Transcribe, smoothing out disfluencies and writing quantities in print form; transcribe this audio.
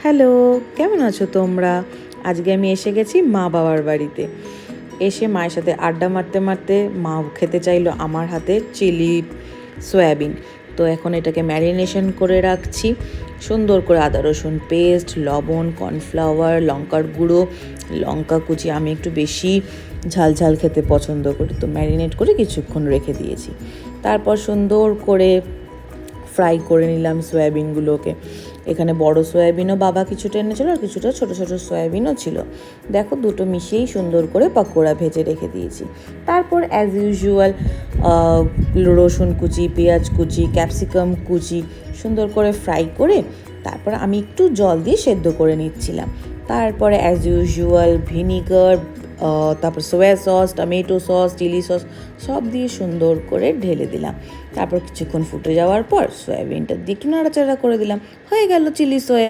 Hello, কেমন আছো তোমরা? আজকে আমি এসে গেছি মা বাবার বাড়িতে। এসে মায়ের সাথে আড্ডা মারতে মারতে মা খেতে চাইলো আমার হাতের চিলি সয়াবিন। তো এখন এটাকে ম্যারিনেশন করে রাখছি সুন্দর করে। আদা রসুন পেস্ট, লবণ, কর্নফ্লাওয়ার, লঙ্কার গুঁড়ো, লঙ্কা কুচি। আমি একটু বেশি ঝাল ঝাল খেতে পছন্দ করি, তো ম্যারিনেট করে কিছুক্ষণ রেখে দিয়েছি। তারপর সুন্দর করে ফ্রাই করে নিলাম সয়াবিনগুলোকে। এখানে বড় সয়াবিনও বাবা কিছুটা এনেছিল, আর কিছুটা ছোট ছোট সয়াবিনও ছিল। দেখো, দুটো মিশিয়েই সুন্দর করে পকোড়া ভেজে রেখে দিয়েছি। তারপর অ্যাজ ইউজুয়াল রসুন কুচি, পেঁয়াজ কুচি, ক্যাপসিকাম কুচি সুন্দর করে ফ্রাই করে তারপর আমি একটু জল দিয়ে সেদ্ধ করে নিচ্ছিলাম। তারপরে অ্যাজ ইউজুয়াল ভিনিগার, তারপর soya sauce, tomato sauce, chilli sauce সব দিয়ে সুন্দর করে ঢেলে দিলাম। তারপর কিছুক্ষণ ফুটে যাওয়ার পর সয়াবিনটা দিয়ে একটু নাড়াচাড়া করে দিলাম। হয়ে গেল চিলি সয়া।